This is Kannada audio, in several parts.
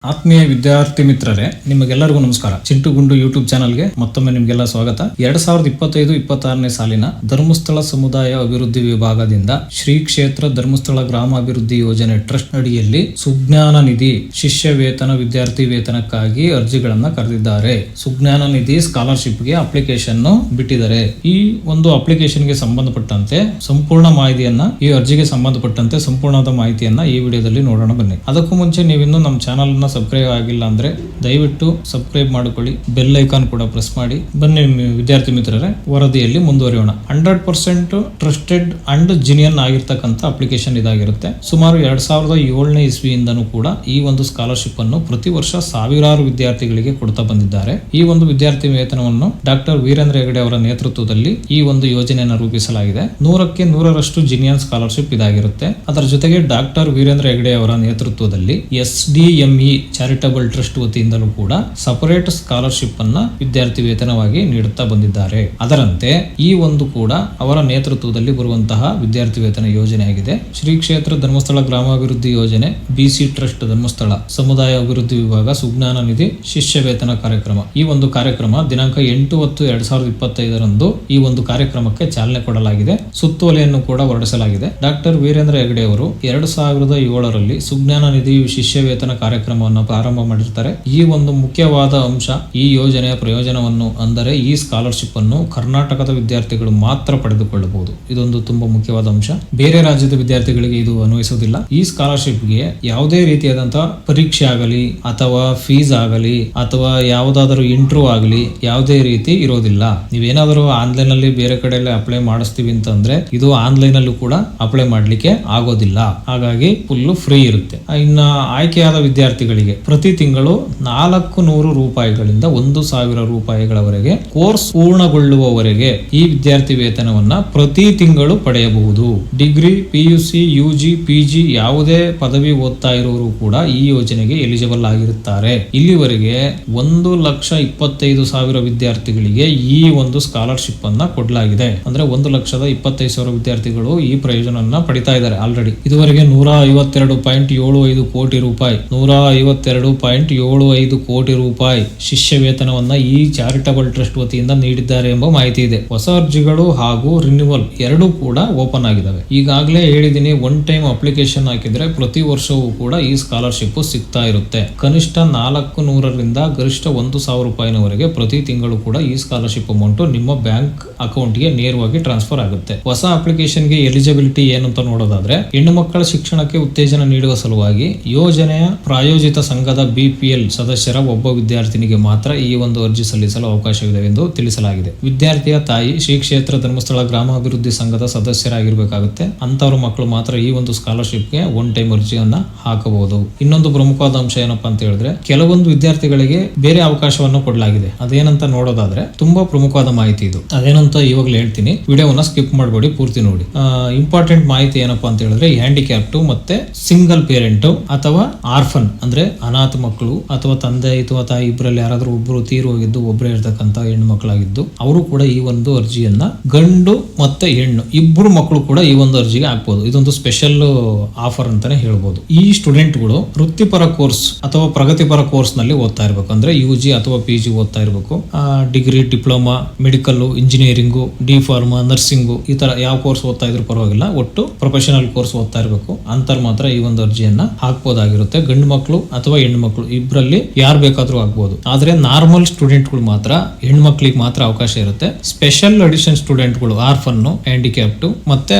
ಆತ್ಮೀಯ ವಿದ್ಯಾರ್ಥಿ ಮಿತ್ರರೇ, ನಿಮಗೆಲ್ಲರಿಗೂ ನಮಸ್ಕಾರ. ಚಿಂಟು ಗುಂಡು ಯೂಟ್ಯೂಬ್ ಚಾನಲ್ಗೆ ಮತ್ತೊಮ್ಮೆ ನಿಮಗೆಲ್ಲ ಸ್ವಾಗತ. 2025-26ನೇ ಸಾಲಿನ ಧರ್ಮಸ್ಥಳ ಸಮುದಾಯ ಅಭಿವೃದ್ಧಿ ವಿಭಾಗದಿಂದ ಶ್ರೀ ಕ್ಷೇತ್ರ ಧರ್ಮಸ್ಥಳ ಗ್ರಾಮಾಭಿವೃದ್ಧಿ ಯೋಜನೆ ಟ್ರಸ್ಟ್ ಅಡಿಯಲ್ಲಿ ಸುಜ್ಞಾನ ನಿಧಿ ಶಿಷ್ಯ ವೇತನ ವಿದ್ಯಾರ್ಥಿ ವೇತನಕ್ಕಾಗಿ ಅರ್ಜಿಗಳನ್ನ ಕರೆದಿದ್ದಾರೆ. ಸುಜ್ಞಾನ ನಿಧಿ ಸ್ಕಾಲರ್ಶಿಪ್ಗೆ ಅಪ್ಲಿಕೇಶನ್ ಬಿಟ್ಟಿದ್ದಾರೆ. ಈ ಒಂದು ಅಪ್ಲಿಕೇಶನ್ಗೆ ಸಂಬಂಧಪಟ್ಟಂತೆ ಸಂಪೂರ್ಣ ಮಾಹಿತಿಯನ್ನ, ಈ ಅರ್ಜಿಗೆ ಸಂಬಂಧಪಟ್ಟಂತೆ ಸಂಪೂರ್ಣವಾದ ಮಾಹಿತಿಯನ್ನ ಈ ವಿಡಿಯೋದಲ್ಲಿ ನೋಡೋಣ ಬನ್ನಿ. ಅದಕ್ಕೂ ಮುಂಚೆ ನೀವಿನ್ನು ನಮ್ಮ ಚಾನಲ್ ಸಬ್ಸ್ಕ್ರೈಬ್ ಆಗಿಲ್ಲ ಅಂದ್ರೆ ದಯವಿಟ್ಟು ಸಬ್ಸ್ಕ್ರೈಬ್ ಮಾಡಿಕೊಳ್ಳಿ, ಬೆಲ್ ಐಕಾನ್ ಕೂಡ ಪ್ರೆಸ್ ಮಾಡಿ. ಬನ್ನಿ ವಿದ್ಯಾರ್ಥಿ ಮಿತ್ರರೇ, ವರದಿಯಲ್ಲಿ ಮುಂದುವರಿಯೋಣ. 100% ಟ್ರಸ್ಟೆಡ್ ಅಂಡ್ ಜಿನಿಯನ್ ಆಗಿರ್ತಕ್ಕಂಥ ಅಪ್ಲಿಕೇಶನ್ ಇದಾಗಿರುತ್ತೆ. ಸುಮಾರು 2007ನೇ ಇಸ್ವಿಯಿಂದನೂ ಕೂಡ ಈ ಒಂದು ಸ್ಕಾಲರ್ಶಿಪ್ ಅನ್ನು ಪ್ರತಿ ವರ್ಷ ಸಾವಿರಾರು ವಿದ್ಯಾರ್ಥಿಗಳಿಗೆ ಕೊಡ್ತಾ ಬಂದಿದ್ದಾರೆ. ಈ ಒಂದು ವಿದ್ಯಾರ್ಥಿ ವೇತನವನ್ನು ಡಾಕ್ಟರ್ ವೀರೇಂದ್ರ ಹೆಗಡೆ ಅವರ ನೇತೃತ್ವದಲ್ಲಿ ಈ ಒಂದು ಯೋಜನೆಯನ್ನು ರೂಪಿಸಲಾಗಿದೆ. 100ಕ್ಕೆ 100ರಷ್ಟು ಜಿನಿಯನ್ ಸ್ಕಾಲರ್ಶಿಪ್ ಇದಾಗಿರುತ್ತೆ. ಅದರ ಜೊತೆಗೆ ಡಾಕ್ಟರ್ ವೀರೇಂದ್ರ ಹೆಗಡೆ ಅವರ ನೇತೃತ್ವದಲ್ಲಿ SDME ಚಾರಿಟಬಲ್ ಟ್ರಸ್ಟ್ ವತಿಯಿಂದಲೂ ಕೂಡ ಸಪರೇಟ್ ಸ್ಕಾಲರ್ಶಿಪ್ ಅನ್ನ ವಿದ್ಯಾರ್ಥಿ ವೇತನವಾಗಿ ನೀಡುತ್ತಾ ಬಂದಿದ್ದಾರೆ. ಅದರಂತೆ ಈ ಒಂದು ಕೂಡ ಅವರ ನೇತೃತ್ವದಲ್ಲಿ ಬರುವಂತಹ ವಿದ್ಯಾರ್ಥಿ ವೇತನ ಯೋಜನೆಯಾಗಿದೆ. ಶ್ರೀ ಕ್ಷೇತ್ರ ಧರ್ಮಸ್ಥಳ ಗ್ರಾಮಾಭಿವೃದ್ಧಿ ಯೋಜನೆ BC ಟ್ರಸ್ಟ್ ಧರ್ಮಸ್ಥಳ ಸಮುದಾಯ ಅಭಿವೃದ್ಧಿ ವಿಭಾಗ ಸುಜ್ಞಾನ ನಿಧಿ ಶಿಷ್ಯ ವೇತನ ಕಾರ್ಯಕ್ರಮ. ಈ ಒಂದು ಕಾರ್ಯಕ್ರಮ ದಿನಾಂಕ 8/10/2025 ಈ ಒಂದು ಕಾರ್ಯಕ್ರಮಕ್ಕೆ ಚಾಲನೆ ಕೊಡಲಾಗಿದೆ. ಸುತ್ತೋಲೆಯನ್ನು ಕೂಡ ಹೊರಡಿಸಲಾಗಿದೆ. ಡಾಕ್ಟರ್ ವೀರೇಂದ್ರ ಹೆಗಡೆ ಅವರು 2007ರಲ್ಲಿ ಸುಜ್ಞಾನ ನಿಧಿ ಶಿಷ್ಯ ವೇತನ ಕಾರ್ಯಕ್ರಮವನ್ನು ಪ್ರಾರಂಭ ಮಾಡಿರ್ತಾರೆ. ಈ ಒಂದು ಮುಖ್ಯವಾದ ಅಂಶ, ಈ ಯೋಜನೆಯ ಪ್ರಯೋಜನವನ್ನು ಅಂದರೆ ಈ ಸ್ಕಾಲರ್ಶಿಪ್ ಅನ್ನು ಕರ್ನಾಟಕದ ವಿದ್ಯಾರ್ಥಿಗಳು ಮಾತ್ರ ಪಡೆದುಕೊಳ್ಳಬಹುದು. ಇದೊಂದು ತುಂಬಾ ಮುಖ್ಯವಾದ ಅಂಶ. ಬೇರೆ ರಾಜ್ಯದ ವಿದ್ಯಾರ್ಥಿಗಳಿಗೆ ಇದು ಅನ್ವಯಿಸುವುದಿಲ್ಲ. ಈ ಸ್ಕಾಲರ್ಶಿಪ್ಗೆ ಯಾವುದೇ ರೀತಿಯಾದಂತಹ ಪರೀಕ್ಷೆ ಆಗಲಿ ಅಥವಾ ಫೀಸ್ ಆಗಲಿ ಅಥವಾ ಯಾವುದಾದರೂ ಇಂಟ್ರೂ ಆಗಲಿ ಯಾವುದೇ ರೀತಿ ಇರೋದಿಲ್ಲ. ನೀವೇನಾದರೂ ಆನ್ಲೈನ್ ಅಲ್ಲಿ ಬೇರೆ ಕಡೆಯಲ್ಲಿ ಅಪ್ಲೈ ಮಾಡಿಸ್ತೀವಿ ಅಂತಂದ್ರೆ ಇದು ಆನ್ಲೈನ್ ಅಲ್ಲೂ ಕೂಡ ಅಪ್ಲೈ ಮಾಡ್ಲಿಕ್ಕೆ ಆಗೋದಿಲ್ಲ. ಹಾಗಾಗಿ ಫುಲ್ ಫ್ರೀ ಇರುತ್ತೆ. ಇನ್ನ ಆಯ್ಕೆಯಾದ ವಿದ್ಯಾರ್ಥಿಗಳಿಗೆ ಪ್ರತಿ ತಿಂಗಳು 400 ರೂಪಾಯಿಗಳಿಂದ 1,000 ರೂಪಾಯಿಗಳವರೆಗೆ ಕೋರ್ಸ್ ಪೂರ್ಣಗೊಳ್ಳುವವರೆಗೆ ಈ ವಿದ್ಯಾರ್ಥಿ ವೇತನವನ್ನ ಪ್ರತಿ ತಿಂಗಳು ಪಡೆಯಬಹುದು. ಡಿಗ್ರಿ, PUC, UG, PG ಯಾವುದೇ ಪದವಿ ಓದ್ತಾ ಇರೋರು ಕೂಡ ಈ ಯೋಜನೆಗೆ ಎಲಿಜಿಬಲ್ ಆಗಿರುತ್ತಾರೆ. ಇಲ್ಲಿವರೆಗೆ 1,25,000 ವಿದ್ಯಾರ್ಥಿಗಳಿಗೆ ಈ ಒಂದು ಸ್ಕಾಲರ್ಶಿಪ್ ಅನ್ನ ಕೊಡಲಾಗಿದೆ. ಅಂದ್ರೆ 1,25,000 ವಿದ್ಯಾರ್ಥಿಗಳು ಈ ಪ್ರಯೋಜನವನ್ನ ಪಡಿತಾ ಇದ್ದಾರೆ ಆಲ್ರೆಡಿ. ಇದುವರೆಗೆ 152.75 ಕೋಟಿ ರೂಪಾಯಿ 152.75 ಕೋಟಿ ರೂಪಾಯಿ ಶಿಷ್ಯ ವೇತನವನ್ನ ಈ ಚಾರಿಟಬಲ್ ಟ್ರಸ್ಟ್ ವತಿಯಿಂದ ನೀಡಿದ್ದಾರೆ ಎಂಬ ಮಾಹಿತಿ ಇದೆ. ಹೊಸ ಅರ್ಜಿಗಳು ಹಾಗೂ ರಿನ್ಯೂವಲ್ ಎರಡೂ ಕೂಡ ಓಪನ್ ಆಗಿದ್ದಾವೆ. ಈಗಾಗಲೇ ಹೇಳಿದೀನಿ, ಒನ್ ಟೈಮ್ ಅಪ್ಲಿಕೇಶನ್ ಹಾಕಿದ್ರೆ ಪ್ರತಿ ವರ್ಷವೂ ಕೂಡ ಈ ಸ್ಕಾಲರ್ಶಿಪ್ ಸಿಗ್ತಾ ಇರುತ್ತೆ. ಕನಿಷ್ಠ 400ರಿಂದ ಗರಿಷ್ಠ 1,000 ರೂಪಾಯಿನವರೆಗೆ ಪ್ರತಿ ತಿಂಗಳು ಕೂಡ ಈ ಸ್ಕಾಲರ್ಶಿಪ್ ಅಮೌಂಟ್ ನಿಮ್ಮ ಬ್ಯಾಂಕ್ ಅಕೌಂಟ್ಗೆ ನೇರವಾಗಿ ಟ್ರಾನ್ಸ್ಫರ್ ಆಗುತ್ತೆ. ಹೊಸ ಅಪ್ಲಿಕೇಶನ್ಗೆ ಎಲಿಜಿಬಿಲಿಟಿ ಏನಂತ ನೋಡೋದಾದ್ರೆ, ಹೆಣ್ಣು ಮಕ್ಕಳ ಶಿಕ್ಷಣಕ್ಕೆ ಉತ್ತೇಜನ ನೀಡುವ ಸಲುವಾಗಿ ಯೋಜನೆಯ ಪ್ರಾಯೋಜಿತ ಸಂಘದ BPL ಸದಸ್ಯರ ಒಬ್ಬ ವಿದ್ಯಾರ್ಥಿನಿಗೆ ಮಾತ್ರ ಈ ಒಂದು ಅರ್ಜಿ ಸಲ್ಲಿಸಲು ಅವಕಾಶವಿದೆ ಎಂದು ತಿಳಿಸಲಾಗಿದೆ. ವಿದ್ಯಾರ್ಥಿಯ ತಾಯಿ ಶ್ರೀ ಕ್ಷೇತ್ರ ಧರ್ಮಸ್ಥಳ ಗ್ರಾಮಾಭಿವೃದ್ಧಿ ಸಂಘದ ಸದಸ್ಯರಾಗಿರ್ಬೇಕಾಗುತ್ತೆ. ಅಂತವ್ರ ಮಕ್ಕಳು ಮಾತ್ರ ಈ ಒಂದು ಸ್ಕಾಲರ್ಶಿಪ್ಗೆ ಒನ್ ಟೈಮ್ ಅರ್ಜಿಯನ್ನ ಹಾಕಬಹುದು. ಇನ್ನೊಂದು ಪ್ರಮುಖವಾದ ಅಂಶ ಏನಪ್ಪಾ ಅಂತ ಹೇಳಿದ್ರೆ, ಕೆಲವೊಂದು ವಿದ್ಯಾರ್ಥಿಗಳಿಗೆ ಬೇರೆ ಅವಕಾಶವನ್ನು ಕೊಡಲಾಗಿದೆ. ಅದೇನಂತ ನೋಡೋದಾದ್ರೆ ತುಂಬಾ ಪ್ರಮುಖವಾದ ಮಾಹಿತಿ ಇದು. ಅದೇನಂತ ಇವಾಗಲೇ ಹೇಳ್ತೀನಿ, ವಿಡಿಯೋವನ್ನ ಸ್ಕಿಪ್ ಮಾಡಬೇಡಿ, ಪೂರ್ತಿ ನೋಡಿ. ಇಂಪಾರ್ಟೆಂಟ್ ಮಾಹಿತಿ ಏನಪ್ಪಾ ಅಂತ ಹೇಳಿದ್ರೆ, ಹ್ಯಾಂಡಿಕ್ಯಾಪ್ಟ್ ಮತ್ತೆ ಸಿಂಗಲ್ ಪೇರೆಂಟ್ ಅಥವಾ ಆರ್ಫನ್ ಅಂದ್ರೆ ಅನಾಥ ಮಕ್ಕಳು ಅಥವಾ ತಂದೆ ಅಥವಾ ತಾಯಿ ಇಬ್ಬರಲ್ಲಿ ಯಾರಾದ್ರೂ ಒಬ್ರು ತೀರು ಹೋಗಿದ್ದು, ಒಬ್ಬರೇ ಇರ್ತಕ್ಕಂಥ ಹೆಣ್ಣು ಮಕ್ಕಳಾಗಿದ್ದು, ಅವರು ಕೂಡ ಈ ಒಂದು ಅರ್ಜಿಯನ್ನ, ಗಂಡು ಮತ್ತೆ ಹೆಣ್ಣು ಇಬ್ಬರು ಮಕ್ಕಳು ಕೂಡ ಈ ಒಂದು ಅರ್ಜಿಗೆ ಹಾಕ್ಬಹುದು. ಇದೊಂದು ಸ್ಪೆಷಲ್ ಆಫರ್ ಅಂತಾನೆ ಹೇಳ್ಬೋದು. ಈ ಸ್ಟೂಡೆಂಟ್ಗಳು ವೃತ್ತಿಪರ ಕೋರ್ಸ್ ಅಥವಾ ಪ್ರಗತಿಪರ ಕೋರ್ಸ್ ನಲ್ಲಿ ಓದ್ತಾ ಇರಬೇಕು. ಅಂದ್ರೆ UG ಅಥವಾ PG ಓದ್ತಾ ಇರಬೇಕು. Degree, diploma, medical, engineering, D.Pharma, nursing, ಈ ತರ ಯಾವ ಕೋರ್ಸ್ ಓದ್ತಾ ಇದ್ರು ಪರವಾಗಿಲ್ಲ, ಒಟ್ಟು ಪ್ರೊಫೆಷನಲ್ ಕೋರ್ಸ್ ಓದ್ತಾ ಇರಬೇಕು. ಅಂತರ್ ಮಾತ್ರ ಈ ಒಂದು ಅರ್ಜಿಯನ್ನ ಹಾಕ್ಬೋದಾಗಿರುತ್ತೆ. ಗಂಡು ಮಕ್ಕಳು ಅಥವಾ ಹೆಣ್ಣು ಮಕ್ಕಳು ಇಬ್ಬರಲ್ಲಿ ಯಾರು ಬೇಕಾದ್ರೂ ಆಗ್ಬಹುದು. ಆದ್ರೆ ನಾರ್ಮಲ್ ಸ್ಟೂಡೆಂಟ್ಗಳು ಮಾತ್ರ, ಹೆಣ್ಮಕ್ಳಿಗೆ ಮಾತ್ರ ಅವಕಾಶ ಇರುತ್ತೆ. ಸ್ಪೆಷಲ್ ಅಡಿಷನ್ ಸ್ಟೂಡೆಂಟ್ಗಳು, ಆರ್ಫನ್, ಹ್ಯಾಂಡಿಕ್ಯಾಪ್ಟ್ ಮತ್ತೆ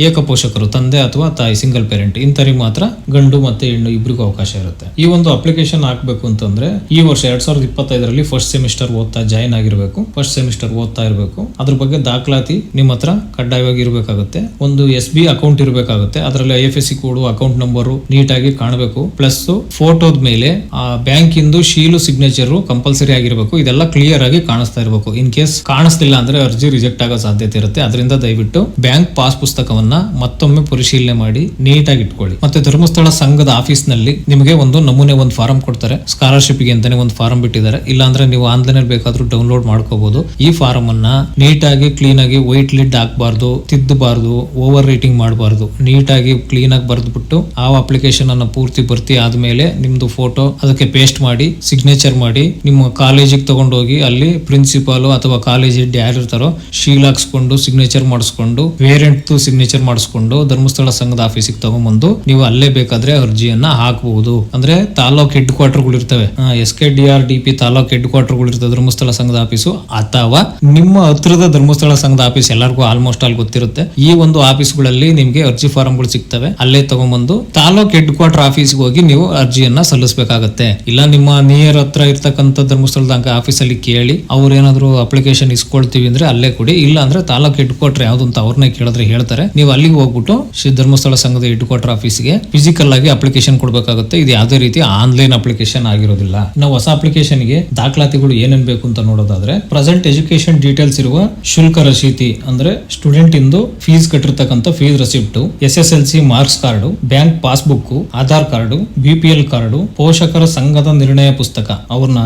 ಏಕಪೋಷಕರು, ತಂದೆ ಅಥವಾ ತಾಯಿ, ಸಿಂಗಲ್ ಪೇರೆಂಟ್, ಇಂಥವ್ರಿಗೆ ಮಾತ್ರ ಗಂಡು ಮತ್ತೆ ಹೆಣ್ಣು ಇಬ್ಬರಿಗೂ ಅವಕಾಶ ಇರುತ್ತೆ. ಈ ಒಂದು ಅಪ್ಲಿಕೇಶನ್ ಹಾಕ್ಬೇಕು ಅಂತಂದ್ರೆ ಈ ವರ್ಷ 2025ರಲ್ಲಿ ಫಸ್ಟ್ ಸೆಮಿಸ್ಟರ್ ಜಾಯಿನ್ ಆಗಿರ್ಬೇಕು. ಫಸ್ಟ್ ಸೆಮಿಸ್ಟರ್ ಓದ್ತಾ ಇರಬೇಕು. ಅದ್ರ ಬಗ್ಗೆ ದಾಖಲಾತಿ ನಿಮ್ಮ ಹತ್ರ ಕಡ್ಡಾಯವಾಗಿ ಇರಬೇಕಾಗುತ್ತೆ. ಒಂದು SB ಅಕೌಂಟ್ ಇರಬೇಕಾಗುತ್ತೆ. ಅದರಲ್ಲಿ IFSC ಕೋಡ್, ಅಕೌಂಟ್ ನಂಬರ್ ನೀಟಾಗಿ ಕಾಣಬೇಕು. ಪ್ಲಸ್ ಫೋಟೋದ ಮೇಲೆ ಆ ಬ್ಯಾಂಕ್ ಇಂದು ಶೀಲು ಸಿಗ್ನೇಚರ್ ಕಂಪಲ್ಸರಿ ಆಗಿರಬೇಕು. ಇದೆಲ್ಲ ಕ್ಲಿಯರ್ ಆಗಿ ಕಾಣಿಸ್ತಾ ಇರಬೇಕು. ಇನ್ ಕೇಸ್ ಕಾಣಿಸ್ತಿಲ್ಲ ಅಂದ್ರೆ ಅರ್ಜಿ ರಿಜೆಕ್ಟ್ ಆಗೋ ಸಾಧ್ಯತೆ ಇರುತ್ತೆ. ಅದರಿಂದ ದಯವಿಟ್ಟು ಬ್ಯಾಂಕ್ ಪಾಸ್ ಪುಸ್ತಕವನ್ನ ಮತ್ತೊಮ್ಮೆ ಪರಿಶೀಲನೆ ಮಾಡಿ ನೀಟಾಗಿ ಇಟ್ಕೊಳ್ಳಿ. ಮತ್ತೆ ಧರ್ಮಸ್ಥಳ ಸಂಘದ ಆಫೀಸ್ ನಲ್ಲಿ ನಿಮಗೆ ಒಂದು ನಮೂನೆ ಒಂದು ಫಾರಂ ಕೊಡ್ತಾರೆ. ಸ್ಕಾಲರ್ಶಿಪ್ ಗೆ ಅಂತಾನೆ ಒಂದು ಫಾರಂ ಬಿಟ್ಟಿದ್ದಾರೆ. ಇಲ್ಲಾಂದ್ರೆ ನೀವು ಆನ್ಲೈನ್ ಅಲ್ಲಿ ಬೇಕಾದ್ರೂ ಡೌನ್ಲೋಡ್ ಮಾಡ್ಕೋಬಹುದು. ಈ ಫಾರಂ ಅನ್ನ ನೀಟಾಗಿ ಕ್ಲೀನ್ ಆಗಿ ವೈಟ್ ಲಿಡ್ ಹಾಕಬಾರ್ದು, ತಿದ್ದಬಾರ್ದು, ಓವರ್ ರೈಟಿಂಗ್ ಮಾಡಬಾರ್ದು. ನೀಟಾಗಿ ಕ್ಲೀನ್ ಆಗಿ ಬರೆದ್ಬಿಟ್ಟು ಆ ಅಪ್ಲಿಕೇಶನ್ ಅನ್ನ ಪೂರ್ತಿ ಭರ್ತಿ ಆದ್ಮೇಲೆ ನಿಮ್ದು ಫೋಟೋ ಅದಕ್ಕೆ ಪೇಸ್ಟ್ ಮಾಡಿ ಸಿಗ್ನೇಚರ್ ಮಾಡಿ ನಿಮ್ಮ ಕಾಲೇಜಿಗೆ ತಗೊಂಡೋಗಿ ಅಲ್ಲಿ ಪ್ರಿನ್ಸಿಪಾಲ್ ಅಥವಾ ಕಾಲೇಜ್ ಹೆಡ್ ಯಾರು ಇರ್ತಾರೋ ಶೀಲ್ ಹಾಕ್ಸ್ಕೊಂಡು ಸಿಗ್ನೇಚರ್ ಮಾಡಿಸ್ಕೊಂಡು ಪೇರೆಂಟ್ ಸಿಗ್ನೇಚರ್ ಮಾಡಿಸ್ಕೊಂಡು ಧರ್ಮಸ್ಥಳ ಸಂಘದ ಆಫೀಸಿಗೆ ತಗೊಂಡ್ಬಂದು ನೀವು ಅಲ್ಲೇ ಬೇಕಾದ್ರೆ ಅರ್ಜಿಯನ್ನ ಹಾಕಬಹುದು. ಅಂದ್ರೆ ತಾಲೂಕ್ ಹೆಡ್ ಕ್ವಾರ್ಟರ್ಗಳು ಇರ್ತವೆ, SKDRDP ತಾಲೂಕ್ ಹೆಡ್ ಕ್ವಾರ್ಟರ್ಗಳು ಇರ್ತವೆ ಧರ್ಮಸ್ಥಳ ಸಂಘದ ಆಫೀಸು, ಅಥವಾ ನಿಮ್ಮ ಹತ್ರದ ಧರ್ಮಸ್ಥಳ ಸಂಘದ ಆಫೀಸ್ ಎಲ್ಲರಿಗೂ ಆಲ್ಮೋಸ್ಟ್ ಅಲ್ಲಿ ಗೊತ್ತಿರುತ್ತೆ. ಈ ಒಂದು ಆಫೀಸ್ಗಳಲ್ಲಿ ನಿಮ್ಗೆ ಅರ್ಜಿ ಫಾರಂಗಳು ಸಿಗ್ತವೆ. ಅಲ್ಲೇ ತಗೊಂಡ್ಬಂದು ತಾಲೂಕ್ ಹೆಡ್ ಕ್ವಾರ್ಟರ್ ಆಫೀಸ್ಗೆ ಹೋಗಿ ನೀವು ಅರ್ಜಿಯನ್ನ ಸಲ್ಲಿಸಬೇಕಾಗತ್ತೆ. ಇಲ್ಲ ನಿಮ್ಮ ನಿಯರ್ ಹತ್ರ ಇರ್ತಕ್ಕಂಥ ಧರ್ಮಸ್ಥಳದ ಆಫೀಸಲ್ಲಿ ಕೇಳಿ ಅವ್ರು ಏನಾದ್ರು ಅಪ್ಲಿಕೇಶನ್ ಇಸ್ಕೊಳ್ತೀವಿ ಅಂದ್ರೆ ಅಲ್ಲೇ ಕೊಡಿ. ಇಲ್ಲ ಅಂದ್ರೆ ತಾಲೂಕ್ ಹೆಡ್ ಕ್ವಾರ್ಟರ್ ಯಾವ್ದು ಅಂತ ಅವ್ರನ್ನೇ ಕೇಳಿದ್ರೆ ಹೇಳ್ತಾರೆ. ನೀವು ಅಲ್ಲಿಗೆ ಹೋಗ್ಬಿಟ್ಟು ಶ್ರೀ ಧರ್ಮಸ್ಥಳ ಸಂಘದ ಹೆಡ್ ಕ್ವಾರ್ಟರ್ ಆಫೀಸ್ಗೆ ಫಿಸಿಕಲ್ ಆಗಿ ಅಪ್ಲಿಕೇಶನ್ ಕೊಡ್ಬೇಕಾಗುತ್ತೆ. ಇದು ಯಾವುದೇ ರೀತಿ ಆನ್ಲೈನ್ ಅಪ್ಲಿಕೇಶನ್ ಆಗಿರೋದಿಲ್ಲ. ನಾವು ಹೊಸ ಅಪ್ಲಿಕೇಶನ್ ಗೆ ದಾಖಲಾತಿಗಳು ಏನೇನ್ ಬೇಕು ಅಂತ ನೋಡೋದಾದ್ರೆ ಪ್ರೆಸೆಂಟ್ ಎಜುಕೇಶನ್ ಡೀಟೇಲ್ಸ್ ಇರುವ ಶುಲ್ಕ ರಸೀತಿ ಅಂದ್ರೆ ಸ್ಟೂಡೆಂಟ್ ಇಂದು ಫೀಸ್ ಕಟ್ಟಿರ್ತಕ್ಕಂಥ fees receipt, SSLC marks card, bank passbook, Aadhaar card, BPL card, ಪೋಷಕರ ಸಂಘದ ನಿರ್ಣಯ ಪುಸ್ತಕ ಅವ್ರನ್ನ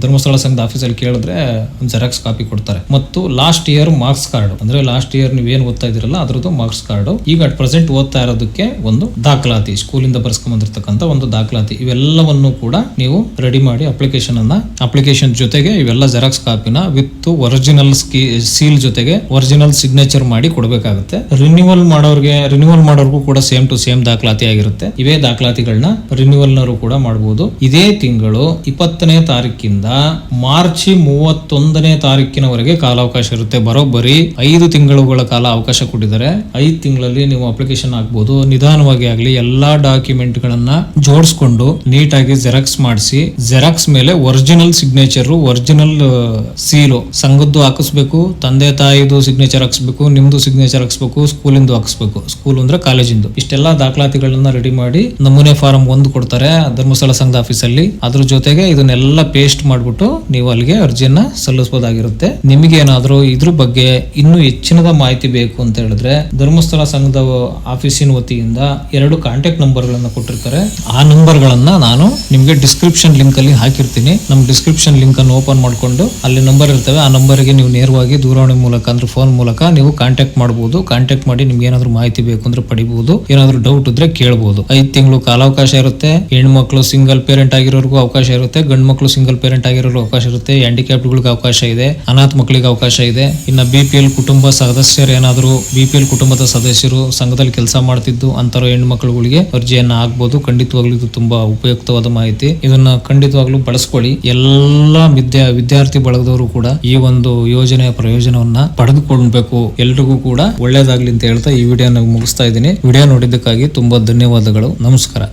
ಧರ್ಮಸ್ಥಳ ಸಂಘದ ಆಫೀಸಲ್ಲಿ ಕೇಳಿದ್ರೆ ಜೆರಾಕ್ಸ್ ಕಾಪಿ ಕೊಡ್ತಾರೆ. ಮತ್ತು ಲಾಸ್ಟ್ ಇಯರ್ ಮಾರ್ಕ್ಸ್ ಕಾರ್ಡ್ ಅಂದ್ರೆ ಲಾಸ್ಟ್ ಇಯರ್ ನೀವೇನ್ ಓದ್ತಾ ಇದೀರಲ್ಲ ಅದ್ರದ್ದು ಮಾರ್ಕ್ಸ್ ಕಾರ್ಡ್, ಈಗ ಅಟ್ ಪ್ರೆಸೆಂಟ್ ಓದ್ತಾ ಇರೋದಕ್ಕೆ ಒಂದು ದಾಖಲಾತಿ, ಸ್ಕೂಲಿಂದ ಬರ್ಸ್ಕೊಂಡ್ ಬಂದಿರತಕ್ಕಂಥ ಒಂದು ದಾಖಲಾತಿ, ಇವೆಲ್ಲವನ್ನು ಕೂಡ ನೀವು ರೆಡಿ ಮಾಡಿ ಅಪ್ಲಿಕೇಶನ್ ಜೊತೆಗೆ ಇವೆಲ್ಲ ಜೆರಾಕ್ಸ್ ಕಾಪಿನ ವಿತ್ ಒರಿಜಿನಲ್ ಸೀಲ್ ಜೊತೆಗೆ ಒರಿಜಿನಲ್ ಸಿಗ್ನೇಚರ್ ಮಾಡಿ ಕೊಡಬೇಕಾಗುತ್ತೆ. ರಿನ್ಯೂವಲ್ ಮಾಡೋರ್ಗೂ ಕೂಡ ಸೇಮ್ ಟು ಸೇಮ್ ದಾಖಲಾತಿ ಆಗಿರುತ್ತೆ. ಇವೇ ದಾಖಲಾತಿಗಳನ್ನ ರಿನ್ಯೂವಲ್ ನವರು ಕೂಡ ಮಾಡಬಹುದು. ಇದೇ ತಿಂಗಳು 20ನೇ ತಾರೀಕಿಂದ ಮಾರ್ಚ್ 31ನೇ ತಾರೀಕಿನವರೆಗೆ ಕಾಲಾವಕಾಶ ಇರುತ್ತೆ. ಬರೋಬ್ಬರಿ 5 ತಿಂಗಳುಗಳ ಕಾಲ ಅವಕಾಶ ಕೊಟ್ಟಿದ್ದಾರೆ. 5 ತಿಂಗಳಲ್ಲಿ ನೀವು ಅಪ್ಲಿಕೇಶನ್ ಹಾಕಬಹುದು. ನಿಧಾನವಾಗಿ ಆಗ್ಲಿ ಎಲ್ಲಾ ಡಾಕ್ಯುಮೆಂಟ್ ಗಳನ್ನ ಜೋಡಿಸ್ಕೊಂಡು ನೀಟಾಗಿ ಜೆರಾಕ್ಸ್ ಮಾಡಿಸಿ, ಜೆರಾಕ್ಸ್ ಮೇಲೆ ಒರಿಜಿನಲ್ ಸಿಗ್ನೇಚರ್, ಒರಿಜಿನಲ್ ಸೀಲು ಸಂಘದ್ದು ಹಾಕಿಸ್ಬೇಕು, ತಂದೆ ತಾಯಿದು ಸಿಗ್ನೇಚರ್ ಹಾಕಿಸ್ಬೇಕು, ನಿಮ್ದು ಸಿಗ್ನೇಚರ್ ಹಾಕಿಸ್ಬೇಕು, ಸ್ಕೂಲಿಂದು ಹಾಕಿಸ್ಬೇಕು, ಸ್ಕೂಲ್ ಅಂದ್ರೆ ಕಾಲೇಜಿಂದು. ಇಷ್ಟೆಲ್ಲಾ ದಾಖಲಾತಿಗಳನ್ನ ರೆಡಿ ಮಾಡಿ ನಮೂನೆ ಫಾರಂ 1 ಕೊಡ್ತಾರೆ ಧರ್ಮಸ್ಥಳ ಸಂಘದ ಆಫೀಸಲ್ಲಿ. ಅದ್ರ ಜೊತೆಗೆ ಇದನ್ನೆಲ್ಲ ಪೇಸ್ಟ್ ಮಾಡ್ಬಿಟ್ಟು ನೀವು ಅಲ್ಲಿಗೆ ಅರ್ಜಿಯನ್ನ ಸಲ್ಲಿಸಬಹುದಾಗಿರುತ್ತೆ. ನಿಮಗೆ ಏನಾದ್ರೂ ಇದ್ರ ಬಗ್ಗೆ ಇನ್ನೂ ಹೆಚ್ಚಿನದ ಮಾಹಿತಿ ಬೇಕು ಅಂತ ಹೇಳಿದ್ರೆ ಧರ್ಮಸ್ಥಳ ಸಂಘದ ಆಫೀಸಿನ ವತಿಯಿಂದ 2 ಕಾಂಟ್ಯಾಕ್ಟ್ ನಂಬರ್ ಗಳನ್ನ ಕೊಟ್ಟಿರ್ತಾರೆ. ಆ ನಂಬರ್ ಗಳನ್ನ ನಾನು ನಿಮ್ಗೆ ಡಿಸ್ಕ್ರಿಪ್ಷನ್ ಲಿಂಕ್ ಅಲ್ಲಿ ಹಾಕಿರ್ತೀನಿ. ನಮ್ ಡಿಸ್ಕ್ರಿಪ್ಷನ್ ಲಿಂಕ್ ಅನ್ನು ಓಪನ್ ಮಾಡ್ಕೊಂಡು ಅಲ್ಲಿ ನಂಬರ್ ಇರ್ತವೆ. ಆ ನಂಬರ್ಗೆ ನೀವು ನೇರವಾಗಿ ದೂರವಾಣಿ ಮೂಲಕ ಅಂದ್ರೆ ಫೋನ್ ಮೂಲಕ ನೀವು ಕಾಂಟ್ಯಾಕ್ಟ್ ಮಾಡಬಹುದು. ಕಾಂಟ್ಯಾಕ್ಟ್ ಮಾಡಿ ನಿಮ್ಗೆ ಏನಾದ್ರು ಮಾಹಿತಿ ಬೇಕು ಅಂದ್ರೆ ಪಡಿಬಹುದು. ಏನಾದ್ರು ಡೌಟ್ ಇದ್ರೆ ಕೇಳಬಹುದು. 5 ತಿಂಗಳು ಕಾಲಾವಕಾಶ ಇರುತ್ತೆ. ಹೆಣ್ಮಕ್ಳು ಸಿಂಗಲ್ ಪೇರೆಂಟ್ ಆಗಿರೋರ್ಗೂ ಅವಕಾಶ ಇರುತ್ತೆ, ಗಂಡು ಮಕ್ಕಳು ಸಿಂಗಲ್ ಪೇರೆಂಟ್ ಆಗಿರೋರ್ಗೂ ಅವಕಾಶ ಇರುತ್ತೆ, ಹ್ಯಾಂಡಿಕ್ಯಾಪ್ಡ್ಗಳಿಗೆ ಅವಕಾಶ ಇದೆ, ಅನಾಥ ಮಕ್ಕಳಿಗೆ ಅವಕಾಶ ಇದೆ. ಇನ್ನ BPL ಕುಟುಂಬ ಸದಸ್ಯರು ಏನಾದ್ರು BPL ಕುಟುಂಬದ ಸದಸ್ಯರು ಸಂಘದಲ್ಲಿ ಕೆಲಸ ಮಾಡ್ತಿದ್ದು ಅಂತರ ಹೆಣ್ಮಕ್ಳುಗಳಿಗೆ ಅರ್ಜಿಯನ್ನ ಹಾಕ್ಬಹುದು. ಖಂಡಿತವಾಗ್ಲೂ ಇದು ತುಂಬಾ ಉಪಯುಕ್ತವಾದ ಮಾಹಿತಿ. ಇದನ್ನ ಖಂಡಿತವಾಗ್ಲೂ ಬಳಸ್ಕೊಳ್ಳಿ. ಎಲ್ಲಾ ವಿದ್ಯಾರ್ಥಿ ಬಳಗದವರು ಕೂಡ ಈ ಒಂದು ಯೋಜನೆಯ ಪ್ರಯೋಜನವನ್ನ ಪಡೆದುಕೊಳ್ಬೇಕು. ಎಲ್ರಿಗೂ ಕೂಡ ಒಳ್ಳೇದಾಗ್ಲಿ ಅಂತ ಹೇಳ್ತಾ ಈ ವಿಡಿಯೋನ ಮುಗಿಸ್ತಾ ಇದ್ದೀನಿ. ವಿಡಿಯೋ ನೋಡಿದ್ದಕ್ಕಾಗಿ ತುಂಬಾ ಧನ್ಯವಾದಗಳು. ನಮಸ್ಕಾರ.